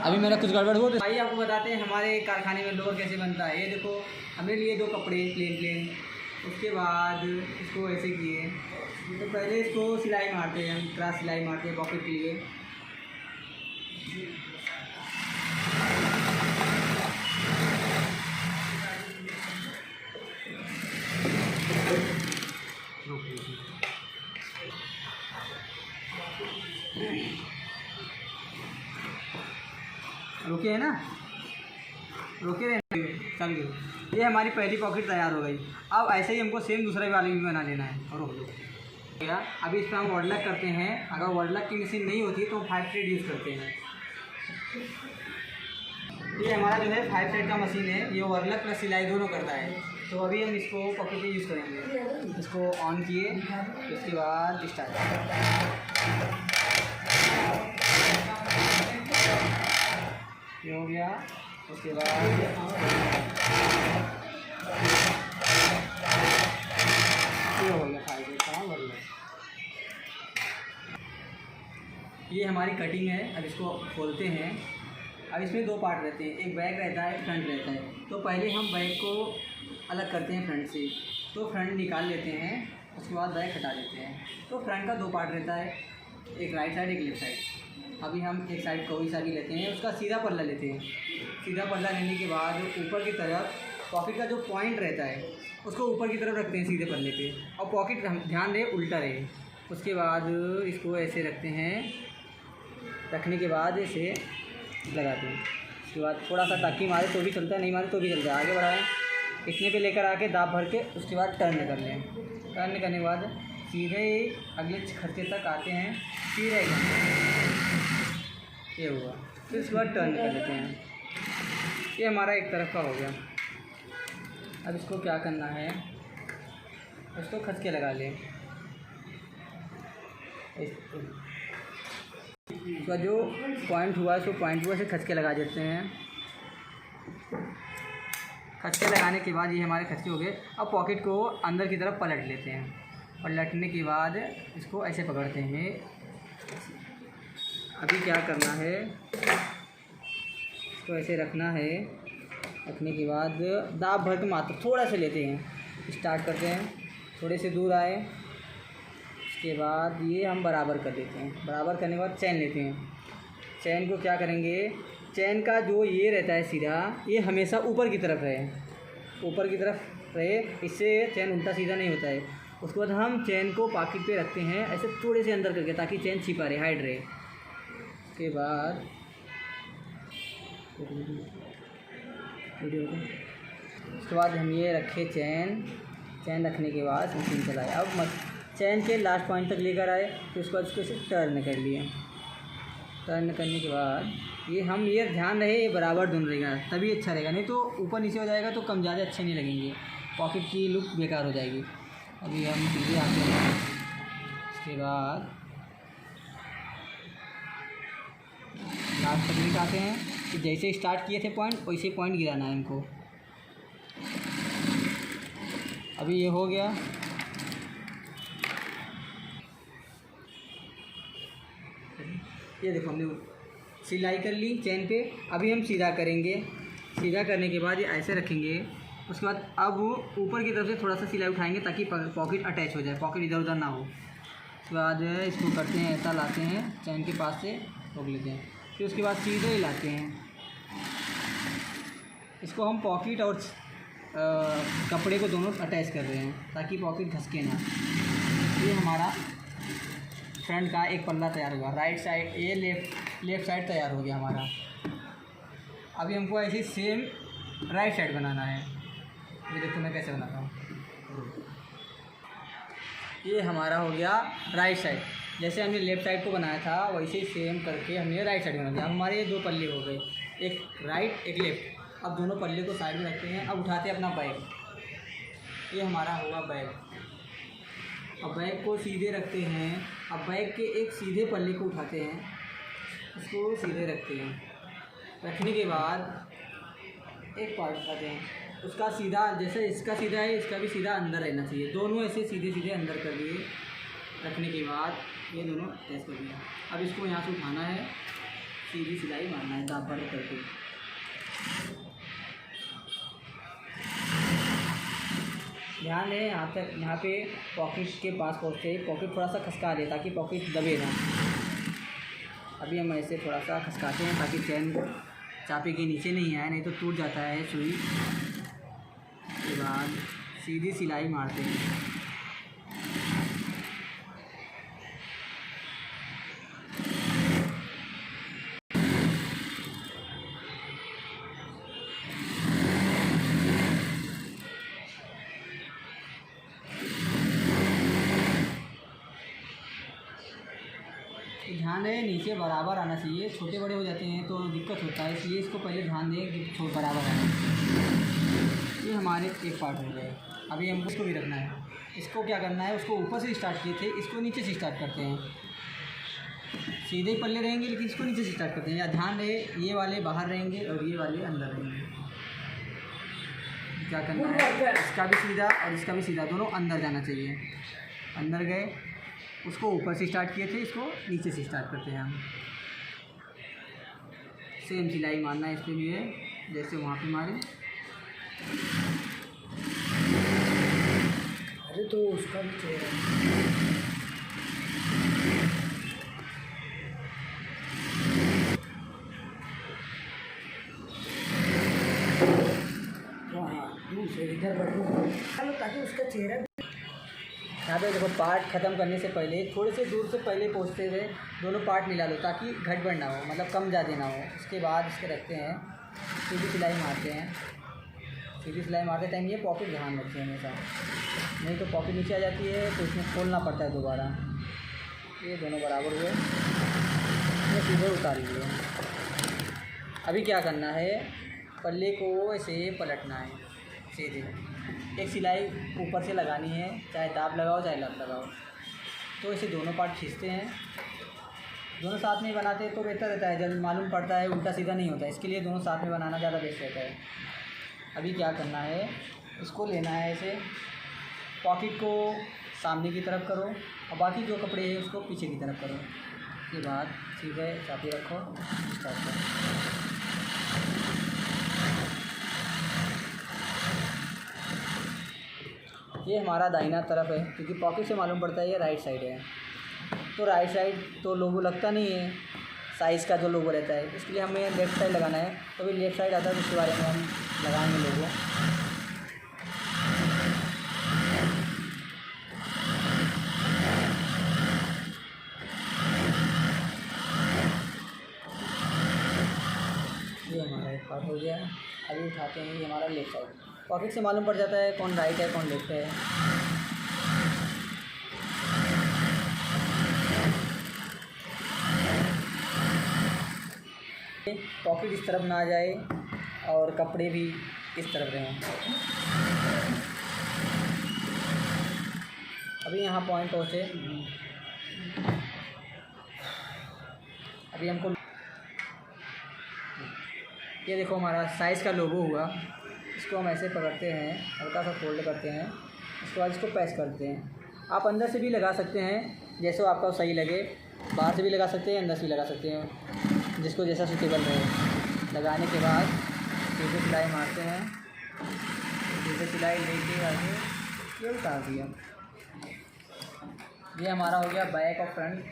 अभी मेरा कुछ गड़बड़ हुआ तो आइए आपको बताते हैं हमारे कारखाने में लोअर कैसे बनता है। ये देखो हमने लिए 2 कपड़े प्लेन, उसके बाद इसको ऐसे किए। तो पहले इसको सिलाई मारते हैं, हम क्रॉस सिलाई मारते हैं पॉकेट के लिए। रुके है ना, रुके रहे, चल गए। ये हमारी पहली पॉकेट तैयार हो गई। अब ऐसे ही हमको सेम दूसरे वाली भी बना लेना है। और रोक दो। अभी इस पर हम वर्ड लक करते हैं। अगर वर्ड लक की मशीन नहीं होती तो हम 5 थ्रेड यूज़ करते हैं। ये हमारा जो है 5 थ्रेड का मशीन है। ये वर्ड लक प्लस सिलाई दोनों करता है। तो अभी हम इसको पॉकेट में यूज़ करेंगे। इसको ऑन किए, उसके बाद स्टार्ट। ये हो गया। उसके बाद ये हो गया 5 थ्रेड का वर्ड लक। ये हमारी कटिंग है। अब इसको खोलते हैं। अब इसमें 2 पार्ट रहते हैं, एक बैक रहता है, फ्रंट रहता है। तो पहले हम बैक को अलग करते हैं फ्रंट से। तो फ्रंट निकाल लेते हैं, उसके बाद बैक हटा देते हैं। तो फ्रंट का 2 पार्ट रहता है, एक राइट साइड, एक लेफ्ट साइड। अभी हम एक साइड कोई सा भी लेते हैं, उसका सीधा पल्ला लेते हैं। सीधा पल्ला लेने के बाद ऊपर की तरफ पॉकेट का जो पॉइंट रहता है उसको ऊपर की तरफ रखते हैं सीधे पल्ले पे, और पॉकेट ध्यान रहे उल्टा रहे। उसके बाद इसको ऐसे रखते हैं, रखने के बाद इसे लगाते हैं। उसके बाद थोड़ा सा टाकी मारे तो भी चलता है, नहीं मारे तो भी चलता है। आगे बढ़ाएं, इतने पे लेकर आके दाब भर के उसके बाद टर्न कर लें। टर्न करने के बाद सीधे अगले खर्चे तक आते हैं, फिर ये हुआ। फिर उसके बाद टर्न कर लेते हैं। ये हमारा एक तरफ का हो गया। अब इसको क्या करना है, इसको खसके लगा लें। इसका जो पॉइंट हुआ है उसको पॉइंट हुआ से खसके लगा देते हैं। खसके लगाने के बाद ये हमारे खसके हो गए। अब पॉकेट को अंदर की तरफ पलट लेते हैं। पलटने के बाद इसको ऐसे पकड़ते हैं। अभी क्या करना है, इसको ऐसे रखना है। रखने के बाद दाब भर के मात्र थोड़ा से लेते हैं, स्टार्ट करते हैं, थोड़े से दूर आए। उसके बाद ये हम बराबर कर देते हैं। बराबर करने के बाद चैन लेते हैं। चैन को क्या करेंगे, चैन का जो ये रहता है सीधा, ये हमेशा ऊपर की तरफ रहे, ऊपर की तरफ रहे। इससे चैन उल्टा सीधा नहीं होता है। उसके बाद हम चैन को पॉकेट पे रखते हैं ऐसे थोड़े से अंदर करके, ताकि चैन छिपा रहे, हाइड रहे। उसके बाद उसके बाद हम ये रखे चैन रखने के बाद मशीन चलाए। अब चैन के लास्ट पॉइंट तक लेकर आए, फिर उसके बाद इसको टर्न कर लिए। टर्न करने के बाद ये ध्यान रहे ये बराबर धुन रहेगा, तभी अच्छा रहेगा, नहीं तो ऊपर नीचे हो जाएगा तो कम ज़्यादा अच्छे नहीं लगेंगे, पॉकेट की लुक बेकार हो जाएगी। अभी हम सीधे आते हैं। उसके बाद लास्ट तक लेकर आते हैं कि जैसे स्टार्ट किए थे पॉइंट, वैसे पॉइंट गिराना है हमको। अभी ये हो गया। ये देखो हमने सिलाई कर ली चैन पे। अभी हम सीधा करेंगे। सीधा करने के बाद ये ऐसे रखेंगे। उसके बाद अब ऊपर की तरफ से थोड़ा सा सिलाई उठाएंगे ताकि पॉकेट अटैच हो जाए, पॉकेट इधर उधर ना हो। उसके बाद इसको करते हैं, ऐसा लाते हैं, चैन के पास से रोक लेते हैं। फिर उसके बाद सीधे ही लाते हैं। इसको हम पॉकेट और कपड़े को दोनों अटैच कर रहे हैं ताकि पॉकेट घसके ना। ये हमारा फ्रंट का एक पल्ला तैयार हुआ। राइट साइड ये लेफ़्ट साइड तैयार हो गया हमारा। अभी हमको ऐसे सेम राइट साइड बनाना है। ये देखो मैं कैसे बनाता हूँ। ये हमारा हो गया राइट साइड। जैसे हमने लेफ़्ट साइड को बनाया था वैसे ही सेम करके हमने राइट साइड बना दिया। अब हमारे ये 2 पल्ले हो गए, एक राइट एक लेफ़्ट। अब दोनों पल्ले को साइड में रखते हैं। अब उठाते हैं अपना बैग। ये हमारा होगा बैग। अब बैग को सीधे रखते हैं। अब बैग के एक सीधे पल्ले को उठाते हैं, इसको सीधे रखते हैं। रखने के बाद एक पार्ट उठाते हैं, उसका सीधा, जैसे इसका सीधा है इसका भी सीधा अंदर रहना चाहिए। दोनों ऐसे सीधे सीधे अंदर कर दिए। रखने के बाद ये दोनों अटैच कर दिया। अब इसको यहाँ से उठाना है, सीधी सिलाई मारना है दाब बड़े करके। ध्यान दें यहाँ तक, यहाँ पे पॉकेट के पास पहुँचते पॉकेट थोड़ा सा खसका दे ताकि पॉकेट दबे ना। अभी हम ऐसे थोड़ा सा खसकाते हैं ताकि चैन चापे के नीचे नहीं आए, नहीं तो टूट जाता है सुई। उसके बाद सीधी सिलाई मारते हैं। ध्यान है नीचे बराबर आना चाहिए, छोटे बड़े हो जाते हैं तो दिक्कत होता है, इसलिए इसको पहले ध्यान दें कि छोटे बराबर आना। ये हमारे एक पार्ट हो गए। अभी हमको इसको भी रखना है। इसको क्या करना है, उसको ऊपर से स्टार्ट किए थे, इसको नीचे से स्टार्ट करते हैं। सीधे ही पल्ले रहेंगे लेकिन इसको नीचे से स्टार्ट करते हैं। या ध्यान रहे ये वाले बाहर रहेंगे और ये वाले अंदर रहेंगे। क्या करना है, इसका भी सीधा और इसका भी सीधा, दोनों अंदर जाना चाहिए। अंदर गए, उसको ऊपर से स्टार्ट किए थे, इसको नीचे से स्टार्ट करते हैं हम। सेम सिलाई मारना है इसके लिए जैसे वहाँ पे मारे। अरे तो उसका भी चाहिए। इधर बढ़ो चलो ताकि उसका चेहरा। यहाँ पे देखो पार्ट ख़त्म करने से पहले थोड़े से दूर से पहले पहुँचते हुए दोनों पार्ट मिला लो ताकि गड़बड़ ना हो, मतलब कम ज़्यादा ना हो। उसके बाद इसके रखते हैं, सीधी सिलाई मारते हैं। सीधी सिलाई मारते टाइम ये पॉकेट ध्यान रखते हैं हमेशा, नहीं तो पॉकेट नीचे आ जाती है तो इसमें खोलना पड़ता है दोबारा। ये दोनों बराबर हुए, ये सीधे उतार लिए। अभी क्या करना है, पल्ले को ऐसे पलटना है सीधे। एक सिलाई ऊपर से लगानी है, चाहे दाब लगाओ चाहे लप लगाओ। तो ऐसे दोनों पार्ट खींचते हैं, दोनों साथ में बनाते हैं तो बेहतर रहता है। जब मालूम पड़ता है उल्टा सीधा नहीं होता है, इसके लिए दोनों साथ में बनाना ज़्यादा बेस्ट रहता है। अभी क्या करना है, इसको लेना है ऐसे, पॉकेट को सामने की तरफ करो और बाकी जो कपड़े हैं उसको पीछे की तरफ करो। उसके बाद सीधे चाबी रखो, स्टार्ट करो। ये हमारा दाहिना तरफ है क्योंकि पॉकेट से मालूम पड़ता है ये राइट साइड है। तो राइट साइड तो लोगो लगता नहीं है, साइज़ का जो लोगो रहता है, इसके लिए हमें लेफ़्ट साइड लगाना है। तो अभी लेफ़्ट साइड आता है, उसके बारे में हम लगाएंगे लोगो। ये हमारा एक पार्ट हो गया। अभी उठाते हैं, ये हमारा लेफ़्ट साइड। पॉकेट से मालूम पड़ जाता है कौन राइट है कौन लेफ़्ट है। पॉकेट इस तरफ ना आ जाए और कपड़े भी इस तरफ रहें। अभी यहाँ पॉइंट पहुँचे, अभी हमको ये देखो हमारा साइज़ का लोगो हुआ। इसको हम ऐसे पकड़ते हैं, हल्का सा फोल्ड करते हैं, उसके बाद इसको प्रेस करते हैं। आप अंदर से भी लगा सकते हैं जैसे आपका सही लगे, बाहर से भी लगा सकते हैं, अंदर से भी लगा सकते हैं, जिसको जैसा सूटेबल रहे। लगाने के बाद सीधे सिलाई मारते हैं, सीधे सिलाई लेके आगे ये उतार दिया। ये हमारा हो गया बैक और फ्रंट,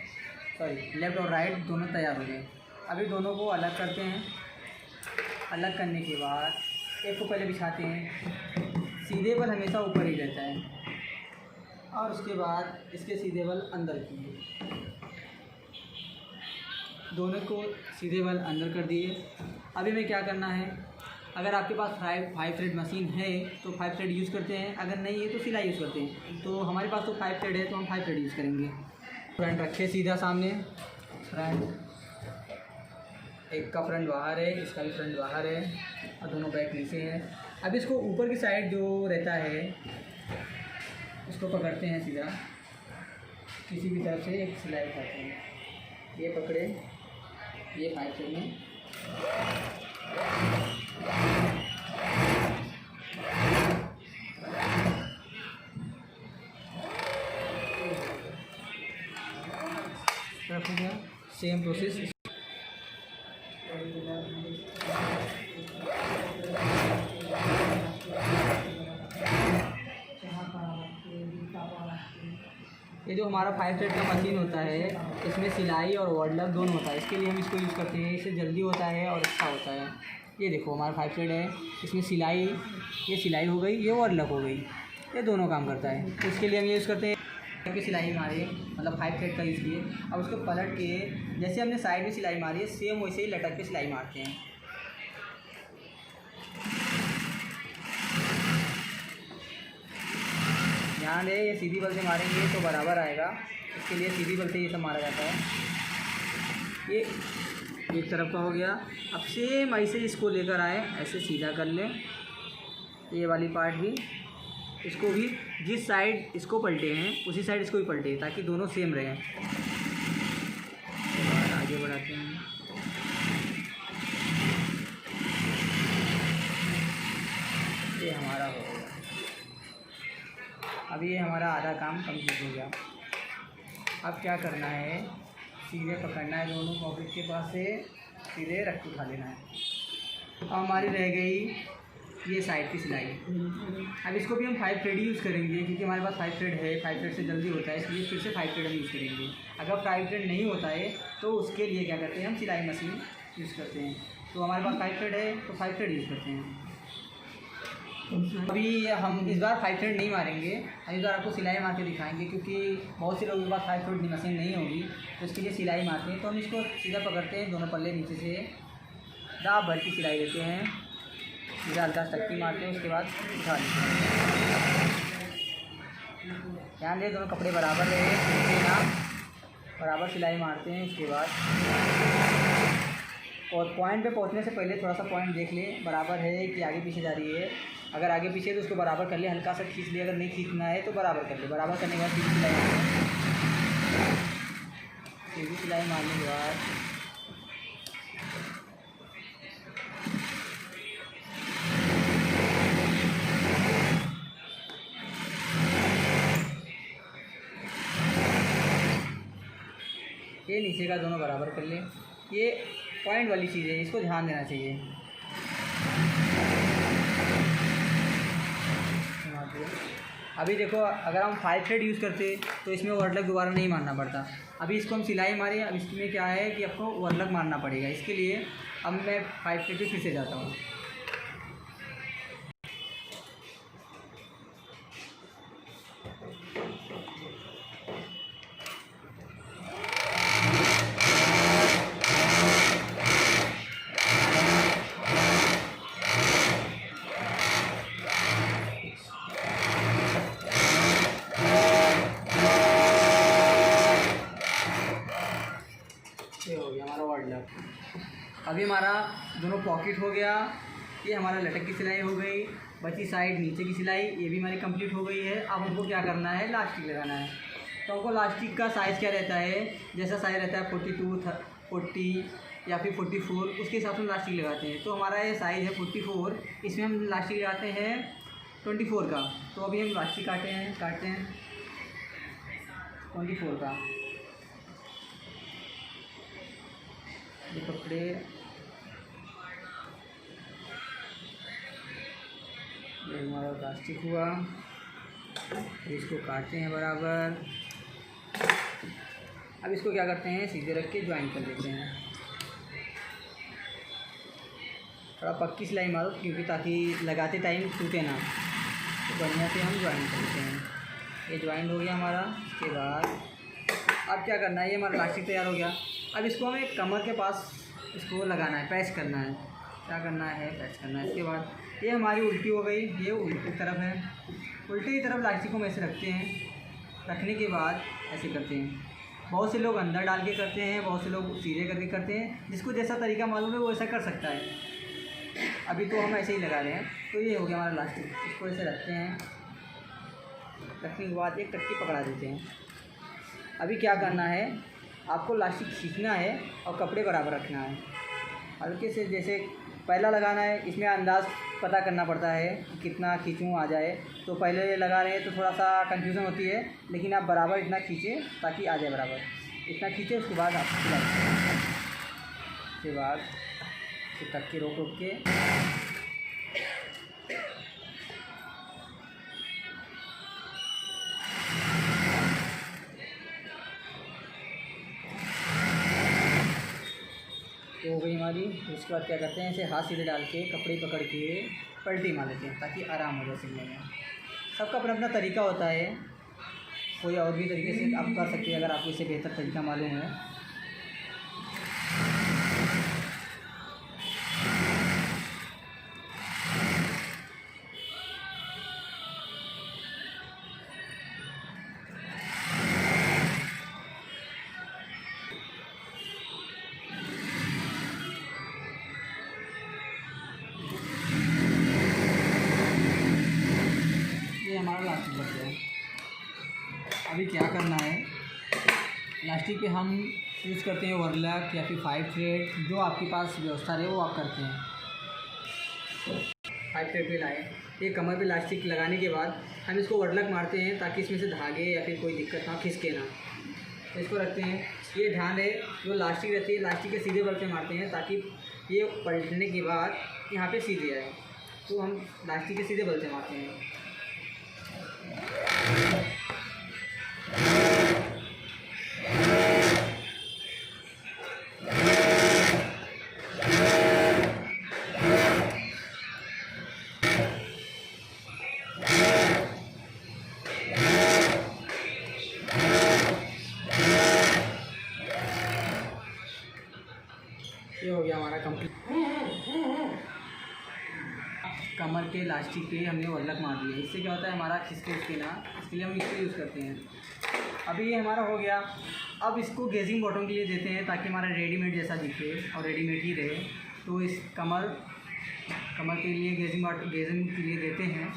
सॉरी लेफ़्ट और राइट दोनों तैयार हो गए। अभी दोनों को अलग करते हैं। अलग करने के बाद एक को पहले बिछाते हैं, सीधे बल हमेशा ऊपर ही रहता है और उसके बाद इसके सीधे बल अंदर किए, दोनों को सीधे बल अंदर कर दिए। अभी में क्या करना है, अगर आपके पास 5 थ्रेड मशीन है तो 5 थ्रेड यूज़ करते हैं, अगर नहीं है तो सिलाई यूज़ करते हैं। तो हमारे पास तो 5 थ्रेड है तो हम 5 थ्रेड यूज़ करेंगे। फ्रंट रखे सीधा सामने, फ्रंट एक का फ्रंट बाहर है, इसका भी फ्रंट बाहर है और दोनों बैक नीचे हैं। अब इसको ऊपर की साइड जो रहता है उसको पकड़ते हैं सीधा, किसी भी तरफ से एक सिलाई उठाते हैं, ये पकड़े, ये 5 थ्रेड में रख दिया। सेम प्रोसेस ये जो हमारा 5 थ्रेड का मशीन होता है, इसमें सिलाई और ओवरलॉक दोनों होता है। इसके लिए हम इसको यूज़ करते हैं, इससे जल्दी होता है और अच्छा होता है। ये देखो हमारा 5 थ्रेड है, इसमें सिलाई, ये सिलाई हो गई, ये ओवरलॉक हो गई, ये दोनों काम करता है। तो इसके लिए हम यूज़ करते हैं कि सिलाई मारी, मतलब 5 थ्रेड का यूज़ किए। अब उसको पलट के जैसे हमने साइड में सिलाई मारी है, सेम वैसे ही लटक के सिलाई मारते हैं। ध्यान दे, ये सीधी बल से मारेंगे तो बराबर आएगा, इसके लिए सीधी बल से ये सब मारा जाता है। ये एक तरफ का हो गया। अब सेम ऐसे इसको लेकर आए, ऐसे सीधा कर लें, ये वाली पार्ट भी, इसको भी जिस साइड इसको पलटे हैं उसी साइड इसको भी पलटे, ताकि दोनों सेम रहें। आगे बढ़ाते हैं। ये हमारा हो गया। अब ये हमारा आधा काम कंप्लीट हो गया। अब क्या करना है, सीधे पकड़ना है दोनों पॉकेट के पास से, सीधे रख के उठा लेना है। अब हमारी रह गई ये साइड की सिलाई। अब इसको भी हम 5 थ्रेड यूज़ करेंगे, क्योंकि हमारे पास 5 थ्रेड है, 5 थ्रेड से जल्दी होता है, इसलिए फिर से 5 थ्रेड हम यूज़ करेंगे। अगर 5 थ्रेड नहीं होता है तो उसके लिए क्या करते हैं, हम सिलाई मशीन यूज़ करते हैं। तो हमारे पास 5 थ्रेड है तो 5 थ्रेड यूज़ करते हैं। अभी हम इस बार 5 थ्रेड नहीं मारेंगे, इस बार आपको सिलाई मार के दिखाएंगे, क्योंकि बहुत से लोगों के पास 5 थ्रेड मशीन नहीं होगी, तो इसके लिए सिलाई मारते हैं। तो हम इसको सीधा पकड़ते हैं, दोनों पल्ले नीचे से दाब भर की सिलाई देते हैं, सीधा हल्का टक्की मारते हैं, उसके बाद उठा लेते हैं। ध्यान दें, दोनों कपड़े बराबर रहे ना, बराबर सिलाई मारते हैं। उसके बाद और पॉइंट पे पहुंचने से पहले थोड़ा सा पॉइंट देख लें, बराबर है कि आगे पीछे जा रही है। अगर आगे पीछे तो उसको बराबर कर ले, हल्का सा खींच ले, अगर नहीं खींचना है तो बराबर कर ले। बराबर करने के बाद सीधी सिलाई मारने, सीधी सिलाई मारने के बाद ये नीचे का दोनों बराबर कर लें। ये पॉइंट वाली चीज़ है, इसको ध्यान देना चाहिए। अभी देखो, अगर हम 5 थ्रेड यूज़ करते तो इसमें ओवरलॉक दोबारा नहीं मारना पड़ता। अभी इसको हम सिलाई मारे, अब इसमें क्या है कि आपको ओवरलॉक मारना पड़ेगा। इसके लिए अब मैं 5 थ्रेड पे फिर से जाता हूँ। हो गया हमारा ओवरलॉक। अभी हमारा दोनों पॉकेट हो गया, ये हमारा लटक की सिलाई हो गई, बची साइड नीचे की सिलाई, ये भी हमारी कंप्लीट हो गई है। अब हमको क्या करना है, लास्टिक लगाना है। तो हमको लास्टिक का साइज़ क्या रहता है, जैसा साइज़ रहता है 42, 40 या फिर 44, उसके हिसाब से लास्टिक लगाते हैं। तो हमारा ये साइज़ है 44, इसमें हम लास्टिक लगाते हैं 24 का। तो अभी हम लास्टिक काटते हैं 24 का। ये कपड़े ये हमारा प्लास्टिक हुआ, इसको काटते हैं बराबर। अब इसको क्या करते हैं, सीधे रख के ज्वाइन कर देते हैं। थोड़ा पक्की सिलाई मारो, क्योंकि ताकि लगाते टाइम टूटे ना, तो बढ़िया से हम ज्वाइन कर देते हैं। ये ज्वाइन हो गया हमारा। इसके बाद अब क्या करना है, ये हमारा प्लास्टिक तैयार हो गया। अब इसको हमें कमर के पास इसको लगाना है, पैच करना है। क्या करना है, पैच करना है। इसके बाद ये हमारी उल्टी हो गई, ये उल्टी तरफ है। उल्टी की तरफ प्लास्टिक को हम ऐसे रखते हैं, रखने के बाद ऐसे करते हैं। बहुत से लोग अंदर डाल के करते हैं, बहुत से लोग सीधे करके करते हैं, जिसको जैसा तरीका मालूम है वो ऐसा कर सकता है। अभी तो हम ऐसे ही लगा रहे हैं। तो ये हो गया हमारा प्लास्टिक, इसको ऐसे रखते हैं, रखने के बाद एक टक्की पकड़ा देते हैं। अभी क्या करना है, आपको लास्टिक खींचना है और कपड़े बराबर रखना है। हल्के से जैसे पहला लगाना है, इसमें अंदाज़ पता करना पड़ता है कि कितना खींचूँ आ जाए। तो पहले लगा रहे हैं तो थोड़ा सा कंफ्यूजन होती है, लेकिन आप बराबर इतना खींचें ताकि आ जाए बराबर। इतना खींचे, उसके बाद आप सिलाई, उसके बाद चिपक के रोक के तो हो गई हमारी। उसके बाद क्या करते हैं, इसे हाथ सीधे डाल के कपड़े पकड़ के पलटी मार लेते हैं ताकि आराम हो जाए सिलने में। सबका अपना अपना तरीका होता है, कोई और भी तरीके से आप कर सकते हैं अगर आपको इससे बेहतर तरीका मालूम है। हमारा लास्टिक बच गया। अभी क्या करना है, लास्टिक पे हम यूज़ करते हैं ओवरलॉक या फिर 5 थ्रेड, जो आपके पास व्यवस्था रहे वो आप करते हैं। 5 थ्रेड पे लाए, ये कमर पे लास्टिक लगाने के बाद हम इसको ओवरलॉक मारते हैं ताकि इसमें से धागे या फिर कोई दिक्कत ना खिसके ना। तो इसको रखते हैं, ये ध्यान रहे जो लास्टिक रहती है लास्टिक के सीधे बल पे मारते हैं ताकि ये पलटने के बाद यहाँ पे सीधे आए। तो हम लास्टिक के सीधे बल से मारते हैं। ये हो गया हमारा कंप्लीट। कमर के लास्टिक पे हमने ओवरलॉक मार दिया। इससे क्या होता है हमारा खिसके उसके ना, इसके लिए हम इसको यूज़ करते हैं। अभी ये हमारा हो गया। अब इसको गेजिंग बॉटम के लिए देते हैं ताकि हमारा रेडीमेड जैसा दिखे और रेडीमेड ही रहे। तो इस कमर के लिए गेजिंग के लिए देते हैं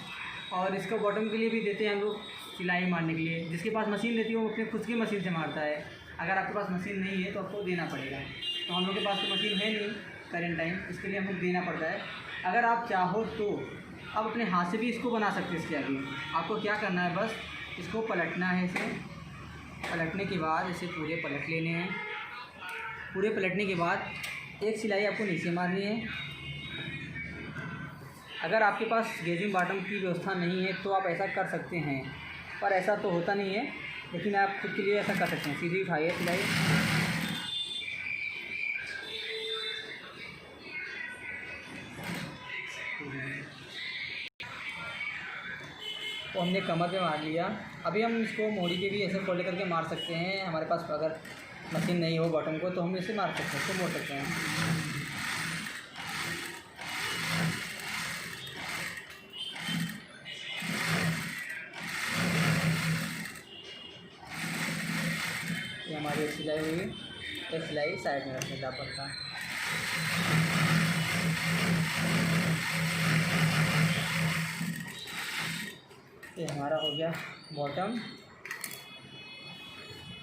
और इसको बॉटम के लिए भी देते हैं हम लोग सिलाई मारने के लिए। जिसके पास मशीन रहती है वो अपने खुद की मशीन से मारता है। अगर आपके पास मशीन नहीं है तो आपको देना पड़ेगा। तो हम लोग के पास तो मशीन है नहीं करेंट टाइम, इसके लिए हमको देना पड़ता है। अगर आप चाहो तो आप अपने हाथ से भी इसको बना सकते हैं। इसके आगे आपको क्या करना है, बस इसको पलटना है। इसे पलटने के बाद इसे पूरे पलट लेने हैं। पूरे पलटने के बाद एक सिलाई आपको नीचे मारनी है। अगर आपके पास गेजिंग बॉटम की व्यवस्था नहीं है तो आप ऐसा कर सकते हैं, पर ऐसा तो होता नहीं है, लेकिन आप खुद के लिए ऐसा कर सकते हैं। सीधी उठाइए सिलाई, तो हमने कमर पे मार लिया। अभी हम इसको मोड़ी के भी ऐसे फोल्ड करके मार सकते हैं। हमारे पास अगर मशीन नहीं हो बॉटम को तो हम इसे मार सकते हैं, इसको मोड़ सकते हैं। ये हमारी सिलाई हुई। एक सिलाई साइड में रखने का पड़ता। ये हमारा हो गया बॉटम।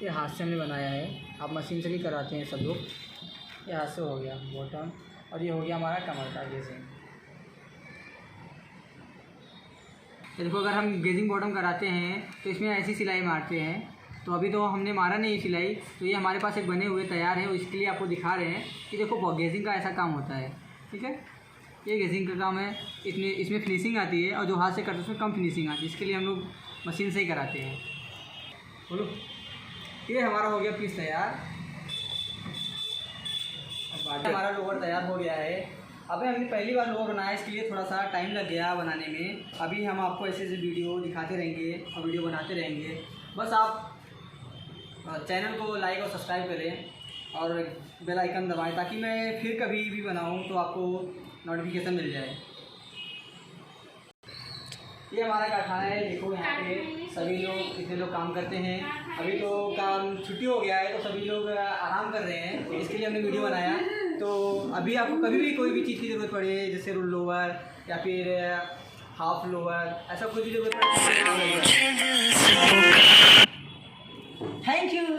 ये हाथ से हमने बनाया है, आप मशीन से भी कराते हैं सब लोग। ये हाथ से हो गया बॉटम और ये हो गया हमारा कमर का गेजिंग। देखो अगर हम गेजिंग बॉटम कराते हैं तो इसमें ऐसी सिलाई मारते हैं। तो अभी तो हमने मारा नहीं सिलाई, तो ये हमारे पास एक बने हुए तैयार है। इसके लिए आपको दिखा रहे हैं कि देखो गेजिंग का ऐसा काम होता है। ठीक है, ये गेजिंग का काम है। इसमें फिनिशिंग आती है और जो हाथ से करते हैं उसमें कम फिनिशिंग आती है। इसके लिए हम लोग मशीन से ही कराते हैं। बोलो, ये हमारा हो गया पीस तैयार। अब हमारा लोवर तैयार हो गया है। अभी हमने पहली बार लोवर बनाया, इसके लिए थोड़ा सा टाइम लग गया बनाने में। अभी हम आपको ऐसे वीडियो दिखाते रहेंगे और वीडियो बनाते रहेंगे। बस आप चैनल को लाइक और सब्सक्राइब करें और बेल आइकन दबाएं ताकि मैं फिर कभी भी बनाऊं तो आपको नोटिफिकेशन मिल जाए। ये हमारा कारखाना है। देखो यहाँ पे सभी लोग कितने लोग काम करते हैं। अभी तो काम छुट्टी हो गया है तो सभी लोग आराम कर रहे हैं, इसके लिए हमने वीडियो बनाया। तो अभी आपको कभी भी कोई भी चीज़ की ज़रूरत पड़े, जैसे रूल लोवर या फिर हाफ लोवर, ऐसा कोई भी ज़रूरत पड़े। Thank you.